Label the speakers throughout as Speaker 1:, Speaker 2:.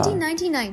Speaker 1: 1799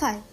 Speaker 1: 5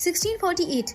Speaker 1: 1648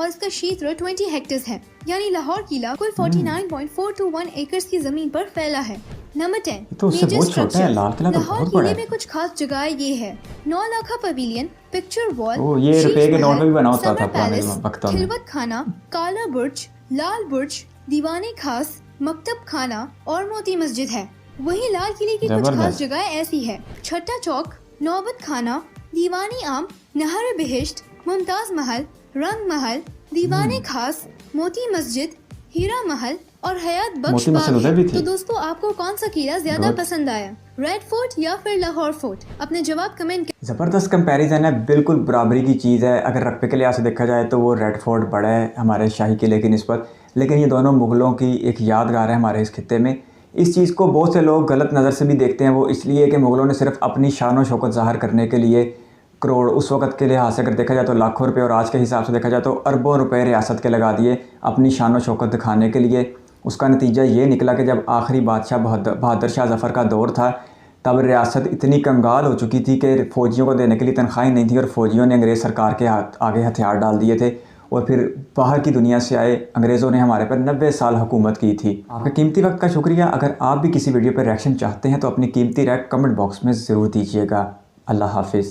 Speaker 1: और इसका क्षेत्र 20 हेक्टेयर्स है, यानी लाहौर किला कुल 49.421 एकड़ की जमीन पर फैला है। नंबर 10
Speaker 2: तो उससे बहुत छोटा है, लाल किला तो
Speaker 1: लाहौर
Speaker 2: बहुत बड़ा
Speaker 1: किले
Speaker 2: है।
Speaker 1: में कुछ खास जगह ये है: 9 लाखा पवेलियन, पिक्चर वॉल,
Speaker 2: ओ, ये रुपए के नोट में भी बना होता था
Speaker 1: समर
Speaker 2: पुराने
Speaker 1: पैलेस,
Speaker 2: वक्तों में।
Speaker 1: खिलवत खाना, काला बुर्ज, लाल बुर्ज, दीवाने खास, मकतब खाना और मोती मस्जिद है। वहीं लाल किले की कुछ खास
Speaker 2: जबरदस्त।
Speaker 1: जगह ऐसी है: छठा चौक, नौबत खाना, दीवानी आम, नहर बिहिश्त, मुमताज महल, रंग महल, दीवाने खास, मोती मस्जिद, हीरा महल और हयात बख्श
Speaker 2: मोती मस्जिद
Speaker 1: बाग
Speaker 2: उधर
Speaker 1: है।
Speaker 2: भी थी।
Speaker 1: तो दोस्तों, आपको कौन सा किला ज्यादा
Speaker 2: बहुत।
Speaker 1: पसंद आया, रेड फोर्ट या फिर लाहौर फोर्ट? अपने जवाब कमेंट
Speaker 2: ज़बरदस्त कंपैरिजन है, बिल्कुल बराबरी की चीज़ है। अगर रकबे के लिहाज से देखा जाए तो वो रेड फोर्ट बड़ा है हमारे शाही किले की निस्बत, लेकिन ये दोनों मुग़लों की एक यादगार है हमारे इस खित्ते में। इस चीज़ को बहुत से लोग गलत नज़र से भी देखते हैं, वो इसलिए कि मुग़लों ने सिर्फ अपनी शान और शौकत ज़ाहिर करने के लिए करोड़, उस वक़्त के लिहाज से अगर देखा जाए तो लाखों रुपए, और आज के हिसाब से देखा जाए तो अरबों रुपए रियासत के लगा दिए अपनी शान और शौकत दिखाने के लिए। उसका नतीजा ये निकला कि जब आखिरी बादशाह बहादुर शाह ज़फ़र का दौर था, तब रियासत इतनी कंगाल हो चुकी थी कि फ़ौजियों को देने के लिए तनख्वाहें नहीं थी, और फ़ौजियों ने अंग्रेज़ सरकार के आगे हथियार डाल दिए थे, और फिर बाहर की दुनिया से आए अंग्रेज़ों ने हमारे पर 90 साल हुकूमत की थी। आपका कीमती वक्त का शुक्रिया। अगर आप भी किसी वीडियो पर रिएक्शन चाहते हैं तो अपनी कीमती राय कमेंट बॉक्स में ज़रूर दीजिएगा। अल्लाह हाफिज़।